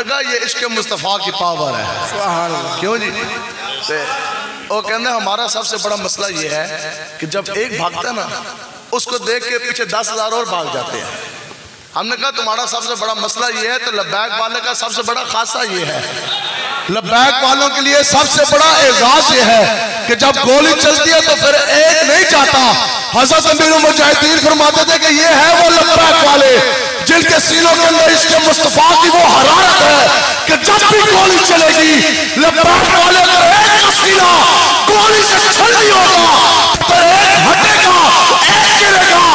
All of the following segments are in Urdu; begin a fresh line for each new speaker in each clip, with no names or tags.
نے کہا یہ عشق مصطفیٰ کی پاور ہے. کیوں جی؟ وہ کہنے ہمارا سب سے بڑا مسئلہ یہ ہے کہ جب ایک بھاگتا ہے نا اس کو دیکھ کے پیچھے 10,000 اور بھاگ جاتے ہیں. ہم نے کہا تمہارا سب سے بڑا مسئلہ یہ ہے تو لبیک والے کا سب سے بڑا خاصہ یہ ہے. لبیک والوں کے لیے سب سے بڑا اعزاز یہ ہے کہ جب گولی چلتی ہے تو پھر ایک نہیں جاتا. حضرت امیر المجاہدین فرماتے تھے کہ یہ ہے وہ لبیک والے جن کے سینوں کے اندر عشق مصطفیٰ کی وہ حرارت ہے کہ جب بھی گولی چلے گی لبیک والے اگر ایک کا سینہ گولی سے چھل نہیں ہوگا پھر ایک ہٹے گا ایک گرے گا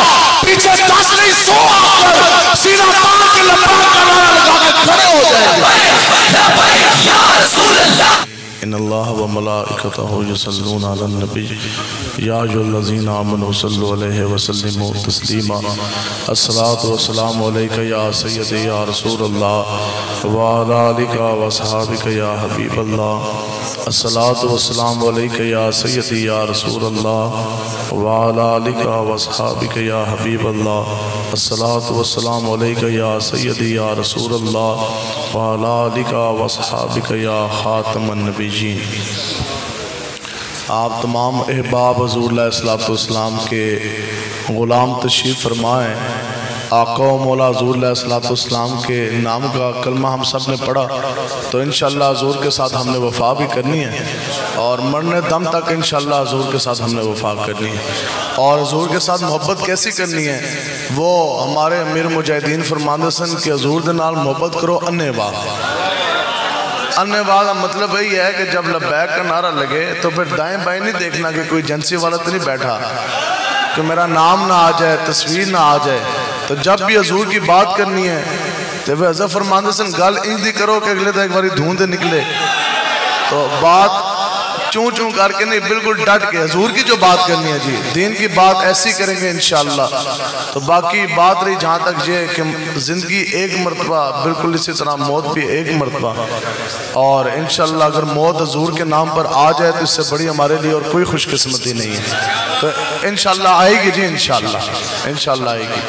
پیچھے 10 نہیں 100 آ کر سینہ تان کے لبیک کا نعرہ لگا کے کھڑے ہو جائیں گے. یا رسول اللہ ان اللہ و ملائکتہ یصلون علی النبی یا ایھا الذین آمنوا صلوا علیہ وسلموا تسلیما. الصلاۃ والسلام علیک یا سیدی یا رسول اللہ وعلی آلک واصحابک یا حبیب اللہ. الصلاۃ والسلام علیک یا سیدی یا رسول اللہ وعلی آلک واصحابک یا حبیب اللہ. الصلاۃ والسلام علیک یا سیدی یا رسول اللہ وعلی آلک واصحابک یا خاتم النبیین. آپ تمام احباب حضور علیہ السلام کے غلام تشریف فرمائیں. آقا و مولا حضور علیہ السلام کے نام کا کلمہ ہم سب نے پڑھا تو انشاءاللہ حضور کے ساتھ ہم نے وفا بھی کرنی ہے اور مرنے دم تک انشاءاللہ حضور کے ساتھ ہم نے وفا کرنی ہے. اور حضور کے ساتھ محبت کیسی کرنی ہے وہ ہمارے امیر مجاہدین فرماندے سن کہ حضور دے نال محبت کرو انے واہ. انے واہ کا مطلب یہی ہے کہ جب لبیک کا نعرہ لگے تو پھر دائیں بائیں نہیں دیکھنا کہ کوئی ایجنسی والا تو نہیں بیٹھا کہ میرا نام نہ آ جائے تصویر نہ آ جائے. تو جب بھی حضور کی بات کرنی ہے تو وہ حضرت فرماندے سن گل انج دی کرو کہ اگلے تو ایک باری دھوند نکلے. تو بات چون چون کر کے نہیں بالکل ڈٹ کے حضور کی جو بات کرنی ہے جی دین کی بات ایسی کریں گے انشاءاللہ. تو باقی بات رہی جہاں تک یہ کہ زندگی ایک مرتبہ بالکل اسی طرح موت بھی ایک مرتبہ اور انشاءاللہ اگر موت حضور کے نام پر آ جائے تو اس سے بڑی ہمارے لیے اور کوئی خوش قسمتی نہیں ہے. تو انشاءاللہ آئے گی جی انشاءاللہ آئے گی.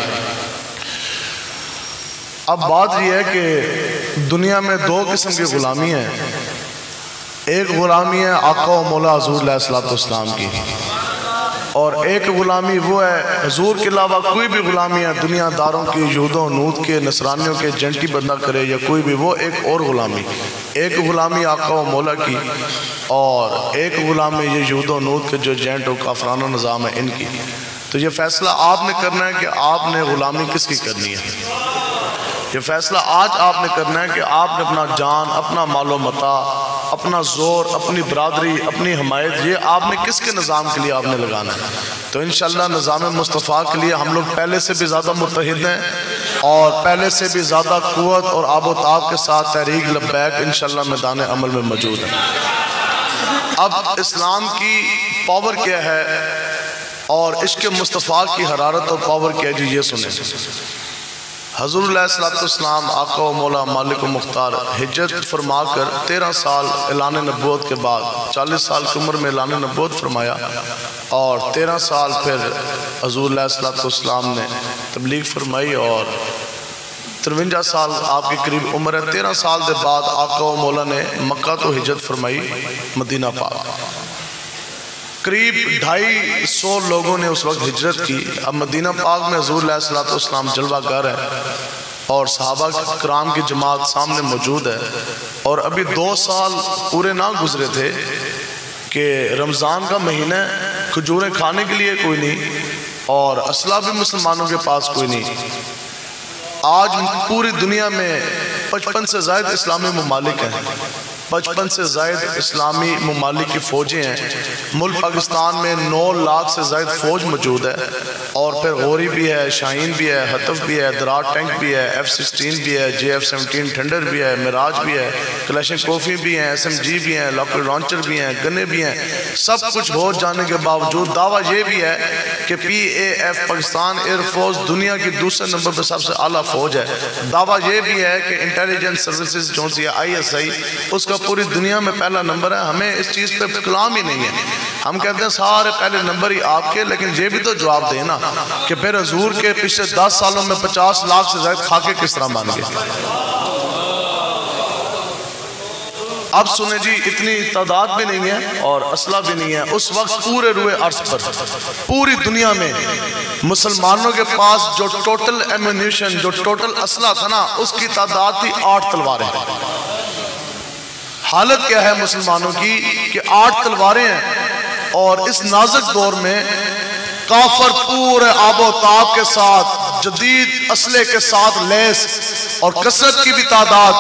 اب بات یہ ہے کہ دنیا میں 2 قسم کی غلامی ہیں. ایک غلامی ہے آقا و مولا حضور علیہ السلام کی اور ایک غلامی وہ ہے حضور کے علاوہ کوئی بھی غلامی ہے دنیا داروں کی یہودوں نوت کے نصرانیوں کے جنٹی بندہ کرے یا کوئی بھی وہ ایک اور غلامی. ایک غلامی آقا و مولا کی اور ایک غلامی یہ یہودوں نوت کے جو جنٹ و کافرانہ نظام ہے ان کی. تو یہ فیصلہ آپ نے کرنا ہے کہ آپ نے غلامی کس کی کرنی ہے. یہ فیصلہ آج آپ نے کرنا ہے کہ آپ نے اپنا جان اپنا مال و متاع اپنا زور اپنی برادری اپنی حمایت یہ آپ نے کس کے نظام کے لیے آپ نے لگانا ہے. تو انشاءاللہ نظام مصطفیٰ کے لیے ہم لوگ پہلے سے بھی زیادہ متحد ہیں اور پہلے سے بھی زیادہ قوت اور آب و تاب کے ساتھ تحریک لبیک انشاءاللہ میدان عمل میں موجود ہے. اب اسلام کی پاور کیا ہے اور عشق مصطفیٰ کی حرارت اور پاور کیا ہے جی یہ سنیں. حضور علیہ السلام آقا و مولا مالک و مختار ہجرت فرما کر 13 سال اعلان نبوت کے بعد 40 سال کی عمر میں اعلان نبوت فرمایا اور 13 سال پھر حضور علیہ السلام نے تبلیغ فرمائی اور 53 سال آپ کی قریب عمر ہے. 13 سال دے بعد آقا و مولا نے مکہ تو ہجرت فرمائی مدینہ پاک. قریب 250 لوگوں نے اس وقت ہجرت کی. اب مدینہ پاک میں حضور علیہ السلام جلوہ گر ہے اور صحابہ کرام کی جماعت سامنے موجود ہے اور ابھی 2 سال پورے نہ گزرے تھے کہ رمضان کا مہینہ کھجوریں کھانے کے لیے کوئی نہیں اور اسلحہ بھی مسلمانوں کے پاس کوئی نہیں. آج پوری دنیا میں 55 سے زائد اسلامی ممالک ہیں 55 سے زائد اسلامی ممالک کی فوجیں ہیں. ملک پاکستان میں 9 لاکھ سے زائد فوج موجود ہے اور پھر غوری بھی ہے شاہین بھی ہے حطف بھی ہے درار ٹینک بھی ہے F-16 بھی ہے JF-17 ٹھنڈر بھی ہے مراج بھی ہے کلیشن کوفی بھی ہیں SMG بھی ہیں لاکر لانچر بھی ہیں گنے بھی ہیں. سب کچھ ہو جانے کے باوجود دعویٰ یہ بھی ہے کہ PAF پاکستان ایئر فورس دنیا کی دوسرے نمبر پر سب سے اعلیٰ فوج ہے. دعویٰ یہ بھی ہے کہ انٹیلیجنس سروسز جو سی ISI اس کا پوری دنیا میں پہلا نمبر ہے. ہمیں اس چیز پہ کلام ہی نہیں ہے. ہم کہتے ہیں سارے پہلے نمبر ہی آپ کے لیکن یہ بھی تو جواب دیں نا کہ پھر حضور کے پچھلے 10 سالوں میں 50 لاکھ سے زائد خاکے کس طرح بن گئے. اب سنیں جی، اتنی تعداد بھی نہیں ہے اور اسلحہ بھی نہیں ہے. اس وقت پورے روئے عرض پر پوری دنیا میں مسلمانوں کے پاس جو ٹوٹل ایمونیشن، جو ٹوٹل اسلحہ تھا نا، اس کی تعداد تھی 8 تلواریں. حالت کیا ہے مسلمانوں کی کہ 8 تلواریں ہیں. اور اس نازک دور میں کافر پورے آب و تاب کے ساتھ، جدید اسلحے کے ساتھ لیس اور کثرت کی بھی تعداد،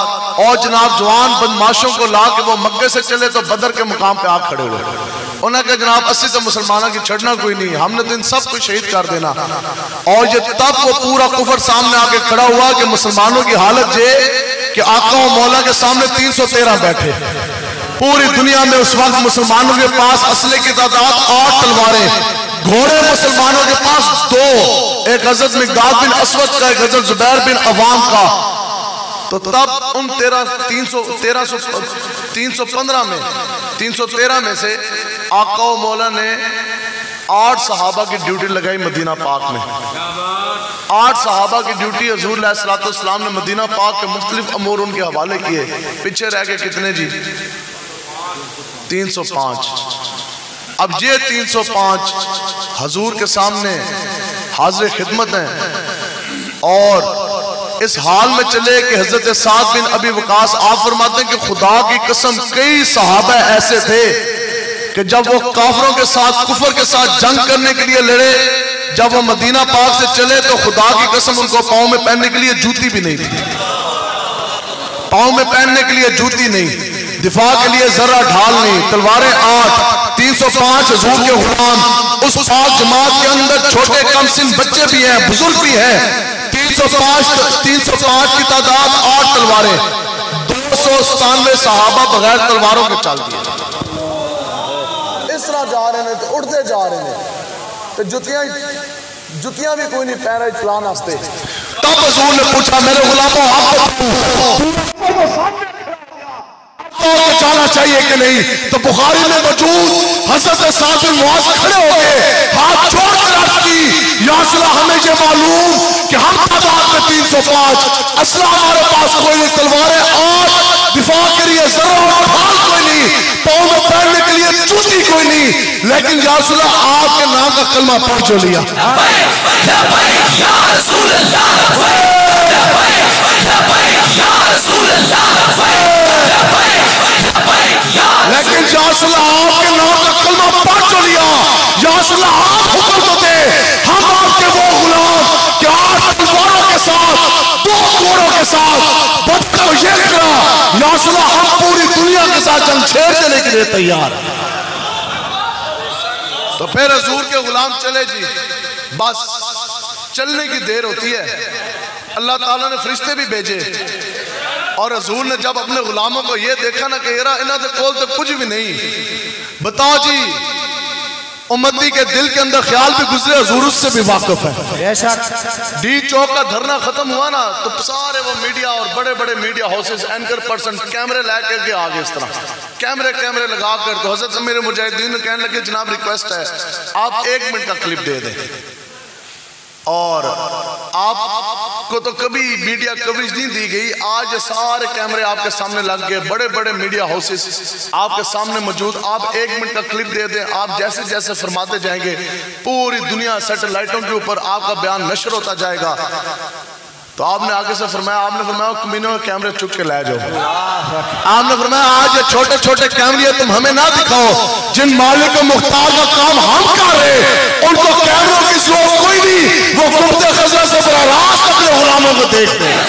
اور جناب جوان بدماشوں کو لا کے وہ مکے سے چلے تو بدر کے مقام پہ آ کھڑے ہوئے. انہوں نے کہا جناب 80 تو مسلمانوں کی چھڑنا کوئی نہیں، ہم نے تو ان سب کو شہید کر دینا. اور یہ تب وہ پورا کفر سامنے آ کے کھڑا ہوا کہ مسلمانوں کی حالت یہ کہ آقا و مولا کے سامنے 313 بیٹھے. پوری دنیا میں اس وقت مسلمانوں کے پاس اسلحے کی تعداد 8 تلواریں، گھوڑے مسلمانوں کے پاس 2، ایک حضرت مقداد بن اسود کا، ایک حضرت زبیر بن عوام کا. تو تب ان 313 میں سے آقا و مولا نے 8 صحابہ کی ڈیوٹی لگائی مدینہ پاک میں. 8 صحابہ کی ڈیوٹی حضور علیہ السلام نے مدینہ پاک کے مختلف امور ان کے حوالے کیے. پیچھے رہ گئے کتنے جی؟ 305. اب یہ 305 حضور کے سامنے حاضر خدمت ہیں. اور اس حال میں چلے کہ حضرت سعد بن ابی وقاص آپ فرماتے ہیں کہ خدا کی قسم کئی صحابہ ایسے تھے کہ جب وہ کافروں کے ساتھ، کفر کے ساتھ جنگ کرنے کے لیے لڑے، جب وہ مدینہ پاک سے چلے تو خدا کی قسم ان کو پاؤں میں پہننے کے لیے جوتی بھی نہیں تھی. پاؤں میں پہننے کے لیے جوتی نہیں، دفاع کے لیے ذرہ ڈھال نہیں. تلواریں 8، 305 حضور کے غلام اس پاک جماعت کے اندر، چھوٹے کم سن بچے بھی ہیں، بزرگ بھی ہیں. 305 کی تعداد 8 تلواریں، 297 صحابہ بغیر تلواروں کے چل دیے. اس طرح جا رہے ہیں تو اڑتے جا رہے ہیں تو جتیاں بھی کوئی نہیں پہن رہے چلان واسطے. تب حضور نے پوچھا میرے غلاموں آپ کو چاہنا چاہیے کہ نہیں؟ تو بخاری میں موجود حضرت سعد بن معاذ کھڑے ہو گئے، ہاتھ چھوڑ کر عرض کی یا اسلحہ ہمیں یہ معلوم کہ ہم تعداد میں 305، اسلحہ ہمارے پاس کوئی نہیں، تلواریں 8، دفاع کے لیے ذرہ اور ڈھال کوئی نہیں، پاؤں میں پہننے کے لیے جوتی کوئی نہیں، لیکن یا رسول اللہ آپ کے نام کا کلمہ پڑھ جو لیا. یا رسول اللہ، لیکن یا رسول اللہ آپ کے نام کا کلمہ پڑھ جو لیا. یا رسول اللہ آپ حکم تو دے، ہم آپ کے وہ غلام کہ 8 تلواروں کے ساتھ، 2 گھوڑوں کے ساتھ بدر کو یہ کرا. یا رسول اللہ ہم پوری دنیا کے ساتھ جنگ چھیڑ دینے کے لیے تیار. تو پھر حضور کے غلام چلے جی. بس چلنے کی دیر ہوتی ہے، اللہ تعالیٰ نے فرشتے بھی بھیجے. اور حضور نے جب اپنے غلاموں کو یہ دیکھا نا کہ انہاں دے کول تو کچھ بھی نہیں، بتاؤ جی امتی کے دل کے اندر خیال بھی گزرے، حضور اس سے بھی واقف ہے. ڈی چوک کا دھرنا ختم ہوا نا تو سارے وہ میڈیا اور بڑے بڑے میڈیا ہاؤسز، اینکر پرسن کیمرے لے کے آگے اس طرح کیمرے لگا کر. تو حضرت امیر مجاہدین نے کہنے لگے جناب ریکویسٹ ہے آپ 1 منٹ کا کلپ دے دیں. اور آپ کو تو کبھی میڈیا کوریج نہیں دی گئی، آج سارے کیمرے آپ کے سامنے لگ گئے، بڑے بڑے میڈیا ہاؤسز آپ کے سامنے موجود. آپ 1 منٹ کا کلپ دے دیں، آپ جیسے جیسے فرماتے جائیں گے پوری دنیا سیٹلائٹوں کے اوپر آپ کا بیان نشر ہوتا جائے گا. تو آپ نے آگے سے فرمایا، آپ نے فرمایا کمینوں میں کیمرے چک کے لے جاؤ. آپ نے فرمایا آج یہ چھوٹے چھوٹے کیمرے تم ہمیں نہ دکھاؤ، جن مالک و مختار کا کام ہم کر رہے ان کو کیمروں کی ضرورت کوئی نہیں، وہ گمتے خزرہ سے براہ راست اپنے غلاموں کو دیکھتے ہیں.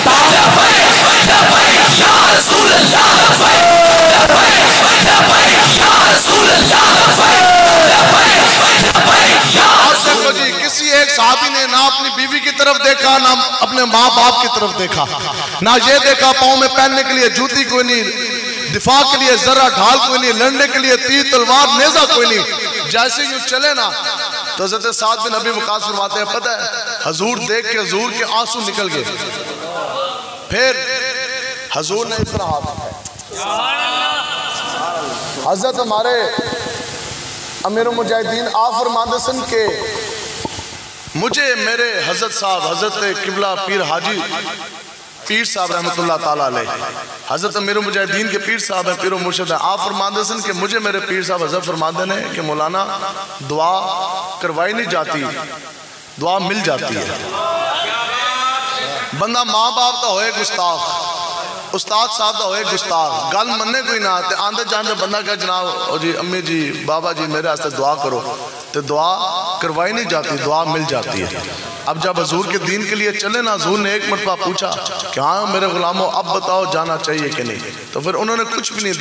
جی کسی ایک صحابی نے نہ اپنی بیوی کی طرف دیکھا، نہ اپنے ماں باپ کی طرف دیکھا، نہ یہ دیکھا پاؤں میں پہننے کے لیے جوتی کوئی نہیں، دفاع کے لیے ذرہ ڈھال کوئی نہیں، لڑنے کے لیے تیر تلوار نیزہ کوئی نہیں. جیسے یوں چلے نا تو حضرت سعد بن ابی وقاص فرماتے ہیں پتہ ہے حضور دیکھ کے حضور کے آنسو نکل گئے. پھر حضور نے اس طرح ہاتھ، حضرت ہمارے امیر المجاہدین آپ فرماتے سن کے مجھے میرے حضرت صاحب حضرت قبلہ پیر حاجی پیر صاحب رحمۃ اللہ تعالیٰ علیہ، حضرت امیر المجاہدین کے پیر صاحب ہیں، پیر و مرشد ہیں. آپ فرماندے سن کہ مجھے میرے پیر صاحب حضرت فرماندے نے کہ مولانا دعا کروائی نہیں جاتی، دعا مل جاتی ہے. بندہ ماں باپ دا ہوئے گستاخ، استاد صاحب دا ہوئے گستاخ، گل مننے کوئی نہ آتے آندے جاندے بندہ کہا جناب جی امی جی بابا جی میرے واسطے دعا کرو، تو دعا کروائی نہیں جاتی، دعا مل جاتی ہے. اب جب حضور کے دین کے لیے چلے نا، حضور نے ایک مرتبہ پوچھا کہ ہاں میرے غلاموں اب بتاؤ جانا چاہیے کہ نہیں، تو پھر انہوں نے کچھ بھی نہیں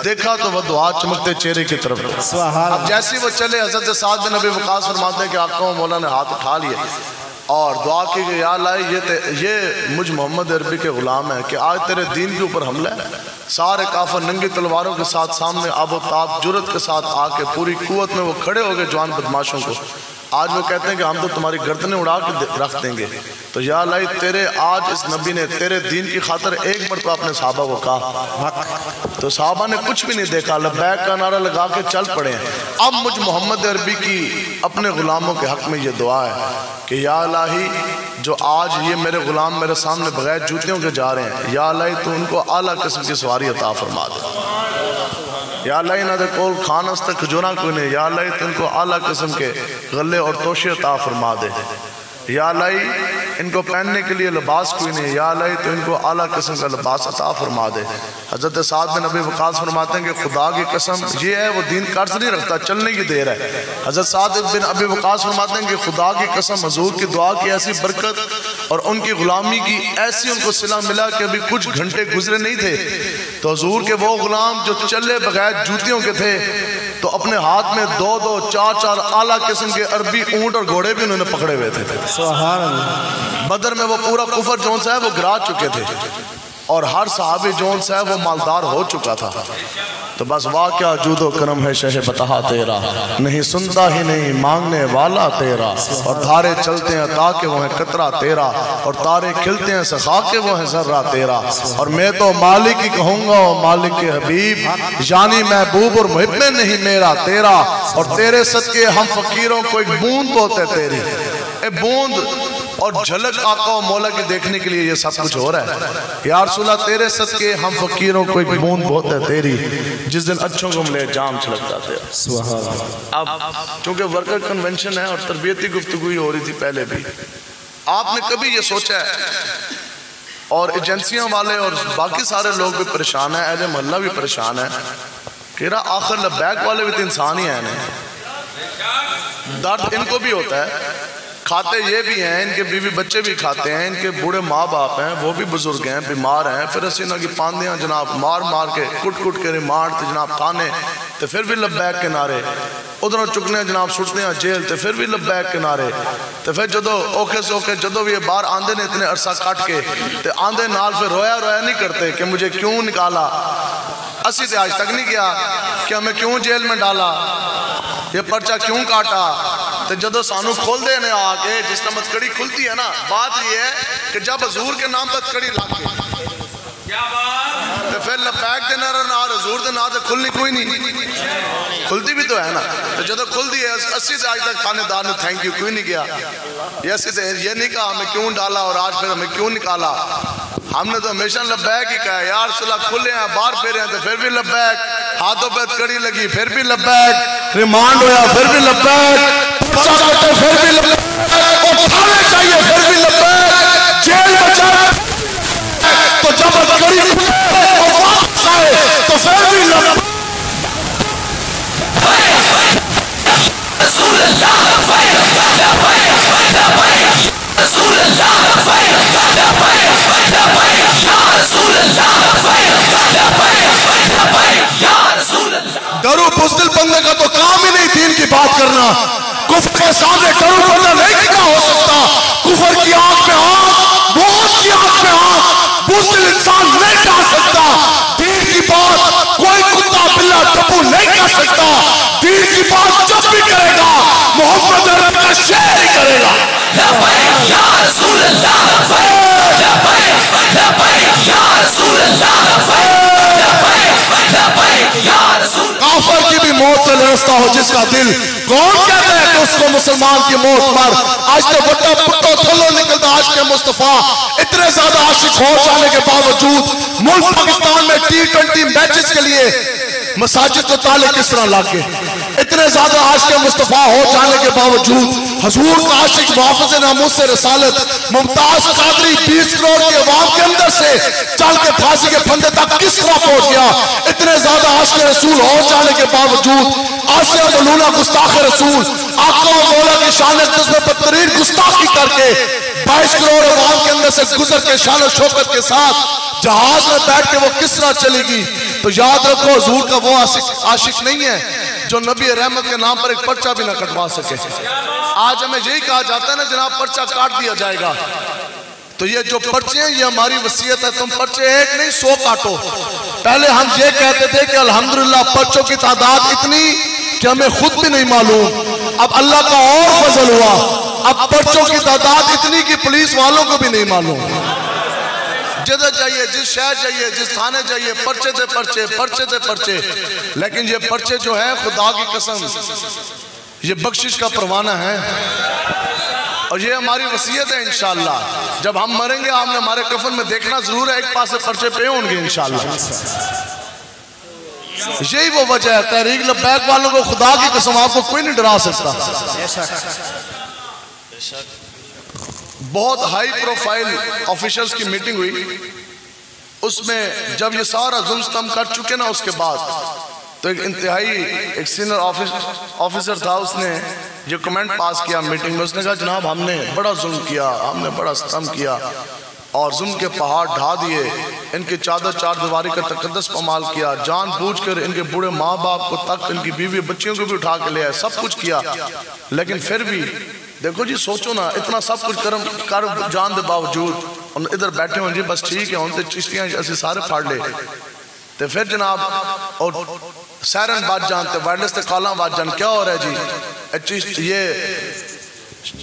دیکھا تو وہ دعا چمکتے چہرے کی طرف. اب جیسے وہ چلے حضرت سعد بن ابی وقاص فرماتے ہیں کہ آقا و مولا نے ہاتھ اٹھا لیے اور دعا کی کہ یا اللہ یہ مجھ محمد عربی کے غلام ہے کہ آج تیرے دین کے اوپر حملہ ہے. سارے کافر ننگی تلواروں کے ساتھ سامنے آب و تاب جرت کے ساتھ آ کے پوری قوت میں وہ کھڑے ہو گئے جوان بدماشوں کو. آج وہ کہتے ہیں کہ ہم تو تمہاری گردنیں اڑا کے رکھ دیں گے. تو یا اللہ تیرے آج اس نبی نے تیرے دین کی خاطر ایک مرتبہ اپنے صحابہ کو کہا، تو صحابہ نے کچھ بھی نہیں دیکھا، لبیک کا نعرہ لگا کے چل پڑے ہیں. اب مجھ محمد عربی کی اپنے غلاموں کے حق میں یہ دعا ہے کہ یا الہی جو آج یہ میرے غلام میرے سامنے بغیر جوتیوں کے جا رہے ہیں، یا الہی تو ان کو اعلیٰ قسم کی سواری عطا فرما دے. یا اللہ انہاں دے کول کھان واسطے کھجوراں کوئی نہیں، یا اللہ تو ان کو اعلیٰ قسم کے غلے اور توشے عطا فرما دے. یا اللہ ان کو پہننے کے لیے لباس کوئی نہیں، یا اللہ تو ان کو اعلیٰ قسم کا لباس عطا فرما دے. حضرت سعد بن ابی وقاص فرماتے ہیں کہ خدا کی قسم یہ ہے وہ دین قرض نہیں رکھتا، چلنے کی دیر ہے. حضرت سعد بن ابی وقاص فرماتے ہیں کہ خدا کی قسم حضور کی دعا کی ایسی برکت اور ان کی غلامی کی ایسی ان کو صلہ ملا کہ ابھی کچھ گھنٹے گزرے نہیں تھے تو حضور کے وہ غلام جو چلے بغیر جوتیوں کے تھے تو اپنے ہاتھ میں 2 4 اعلیٰ قسم کے عربی اونٹ اور گھوڑے بھی انہوں نے پکڑے ہوئے تھے.
سبحان اللہ.
بدر میں وہ پورا کفر جون سے ہے وہ گرا چکے تھے اور ہر صحابی جون سے ہے وہ مالدار ہو چکا تھا. تو بس واقعہ جود و کرم ہے شہ بتہا تیرا، نہیں سنتا ہی نہیں مانگنے والا تیرا، اور دھارے چلتے ہیں تاکہ وہ ہیں قطرہ تیرا، اور تارے کھلتے ہیں سخا کے وہ ہیں ذرہ تیرا. اور میں تو مالک ہی کہوں گا مالک کے حبیب، یعنی محبوب اور محب میں نہیں میرا تیرا. اور تیرے صدقے ہم فقیروں کو ایک بوند بولتے تیری، اے بوند اور جھلک آقا و مولا کی دیکھنے کے لیے یہ سب کچھ ہو رہا ہے. یا رسول اللہ تیرے صدقے ہم فقیروں کو ایک بوند بہت ہے تیری، جس دن اچھوں کو ملے جام چھلکتا تیرا. اب چونکہ ورکر کنونشن ہے اور تربیتی گفتگوی ہو رہی تھی پہلے بھی، آپ نے کبھی یہ سوچا ہے اور ایجنسیاں والے اور باقی سارے لوگ بھی پریشان ہیں، اہل محلہ بھی پریشان ہیں کہ آخر لبیک والے بھی تو انسان ہی ہیں، درد ان کو بھی ہوتا ہے، کھاتے یہ بھی ہیں، ان کے بیوی بچے بھی کھاتے ہیں، ان کے بوڑھے ماں باپ ہیں وہ بھی بزرگ ہیں بیمار ہیں، پھر اسینہ کی پاندیاں جناب مار مار کے کٹ کٹ کے ریمانڈ جناب کھانے تو پھر بھی لبیک کے نعرے، ادھروں چکنے جناب سٹنے ہیں جیل تو پھر بھی لبیک کے نعرے. تو پھر جدو اوکے سوکے جدو بھی یہ باہر آندے نے اتنے عرصہ کٹ کے تو آندے نال پھر رویا رویا نہیں کرتے کہ مجھے کیوں نکالا، اسی سے آج تک نہیں کیا کہ ہمیں کیوں جیل میں ڈالا، یہ پرچہ کیوں کاٹا. تو جدو سانو کھول دے نے آگے جس طرح کڑی کھلتی ہے نا، بات یہ ہے کہ جب حضور کے نام پر کڑی لگ گئی تو پھر لبیک دے نعرہ نار حضور دے نام تے کھلنی کوئی نہیں، کھلتی بھی تو ہے نا. تو جدو کھل دی ہے اسی سے آج تک کھانے دار نے تھینک یو کوئی نہیں کیا، یہ نہیں کہا ہمیں کیوں ڈالا اور آج پھر ہمیں کیوں نکالا. ہم نے تو ہمیشہ لبیک ہی کہا، یا رسول اللہ کھلے ہیں باہر پھیرے ہیں تو پھر بھی لبیک، ہاتھوں پہ کڑی لگی پھر بھی لبیک، ریمانڈ ہویا پھر بھی لبیک، پرچہ کٹے پھر بھی لبیک، اٹھانے چاہیے پھر بھی لبیک، جیل بچائے تو جب کڑی کھلے اور واپس آئے تو پھر بھی لبیک. رسول اللہ رسول ڈرو بزدل بندے کا تو کام ہی نہیں دین کی بات کرنا. کفر کے سامنے ڈرو بندہ نہیں کیا ہو سکتا. کفر کی آنکھ میں آنکھ، موت کی آنکھ میں آنکھ بزدل انسان نہیں کہہ سکتا. دین کی بات کوئی کتا بلا ٹپو نہیں کر سکتا. دین کی بات جب بھی کرے گا محمد عرب کا شعر ہی کرے گا. لبیک یا رسول اللہ، لبیک لبیک یا رسول اللہ، لبیک لبیک یا رسول. کافر کی بھی موت سے لرزتا ہو جس کا دل، کون کہتا ہے اس کو مسلمان کی موت مر آج تو بٹا پٹو تھلو نکلتا عاشق مصطفیٰ اتنے زیادہ عاشق ہو جانے کے باوجود ملک پاکستان میں T20 میچز کے لیے مساجد کو تالے کس طرح لاگے اتنے زیادہ عاشق مصطفیٰ ہو جانے کے باوجود حضور کا عاشق محافظ ناموس رسالت ممتاز قادری 20 کروڑ کے عوام کے اندر سے چل کے پھانسی کے پھندے تک کس طرح پہنچ گیا اتنے زیادہ عاشق رسول ہو جانے کے باوجود آسیہ ملونہ گستاخ رسول آقا و مولا کی شان اقدس میں بدترین گستاخی کر کے 22 کروڑ عوام کے اندر سے گزر کے شان و شوکت کے ساتھ جہاز میں بیٹھ کے وہ کس طرح چلے گی تو یاد رکھو حضور کا وہ عاشق نہیں ہے جو نبی رحمت کے نام پر ایک پرچہ بھی نہ کٹوا سکے آج ہمیں یہی کہا جاتا ہے نا جناب پرچہ کاٹ دیا جائے گا تو یہ جو پرچے ہیں یہ ہماری وصیت ہے تم پرچے ایک نہیں 100 کاٹو پہلے ہم یہ کہتے تھے کہ الحمدللہ پرچوں کی تعداد اتنی کہ ہمیں خود بھی نہیں معلوم اب اللہ کا اور فضل ہوا اب پرچوں کی تعداد اتنی کہ پولیس والوں کو بھی نہیں معلوم جدہ چاہیے جس شہر چاہیے جس تھانے چاہیے پرچے تھے پرچے پرچے تھے پرچے لیکن یہ پرچے جو ہیں خدا کی قسم یہ بخشش کا پروانہ ہے اور یہ ہماری وصیت ہے انشاءاللہ جب ہم مریں گے آپ نے ہمارے کفن میں دیکھنا ضرور ہے ایک پاسے پرچے پہ ہوں گے انشاءاللہ یہی وہ وجہ ہے تحریک لبیک والوں کو خدا کی قسم آپ کو کوئی نہیں ڈرا سکتا بہت ہائی پروفائل آفیشلز کی میٹنگ ہوئی اس میں جب یہ سارا ظلم ستم کر چکے نا اس کے بعد تو ایک انتہائی ایک سینئر آفیسر تھا اس نے یہ کمنٹ پاس کیا میٹنگ میں اس نے کہا جناب ہم نے بڑا ظلم کیا ہم نے بڑا ستم کیا اور ظلم کے پہاڑ ڈھا دیے ان کی چادر چار دیواری کا تقدس پامال کیا جان بوجھ کر ان کے بوڑھے ماں باپ کو تک ان کی بیوی بچیوں کو بھی اٹھا کے لے آئے سب کچھ کیا لیکن پھر بھی دیکھو جی سوچو نا اتنا سب کچھ کر جان دے باوجود ادھر بیٹھے ہوں جی بس ٹھیک ہے ان سے چشتیاں ایسے سارے پھاڑ لے تو پھر جناب اور سیرن بات جانتے وائرلیس تے کالاں بات جان کیا ہو رہا ہے جی یہ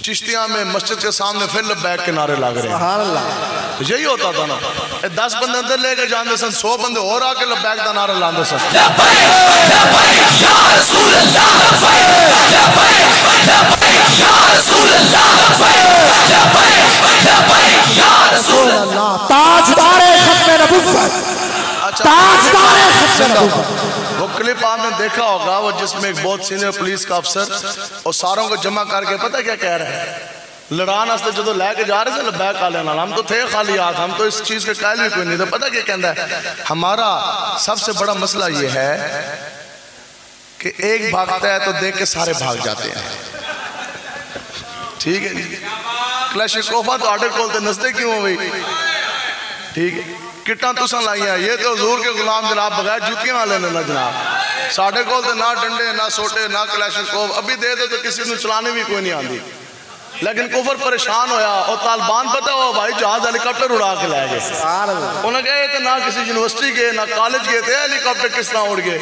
چشتیاں میں مسجد کے سامنے پھر لبیک کے نعرے لاگ رہے ہیں
سبحان اللہ
یہی ہوتا تھا نا 10 بندے اندر لے کے جاندے سن 100 بندے اور آ کے لبیک دا نعرہ لاندے سن
لبیک لبیک یا رسول اللہ لبیک لبیک لبیک یا رسول اللہ لبیک لبیک لبیک یا رسول اللہ
تاجدار ختم نبوت تاجدار ختم نبوت
وہ کلپ آپ نے دیکھا ہوگا وہ جس میں ایک بہت سینئر پولیس کا افسر اور ساروں کو جمع کر کے پتہ کیا کہہ رہے ہیں لڑان ہستے جدو لے کے جا رہے تھے لبیک آلے نال ہم تو تھے خالی ہاتھ ہم تو اس چیز کے قائل بھی کوئی نہیں تھے پتہ کیا کہندا ہے ہمارا سب سے بڑا مسئلہ یہ ہے کہ ایک بھاگتا ہے تو دیکھ کے سارے بھاگ جاتے ہیں ٹھیک ہے کلاشنکوف تو آڈر کھولتے نستے کیوں ہوئی ٹھیک ہے کٹاں تساں لائی ہیں یہ تو حضور کے غلام جناب بغیر جوتیاں والے نے نہ جناب ساڑھے کول تے نہ ڈنڈے نہ سوٹے نہ کلاشنکوف ابھی دے دو تو کسی نے چلانے بھی کوئی نہیں آندی لیکن کفر پریشان ہویا اور طالبان پتہ ہوا بھائی جہاز ہیلی کاپٹر اڑا کے لائے گئے انہوں نے کہا یہ تو نہ کسی یونیورسٹی گئے نہ کالج گئے تھے ہیلی کاپٹر کس طرح اڑ گئے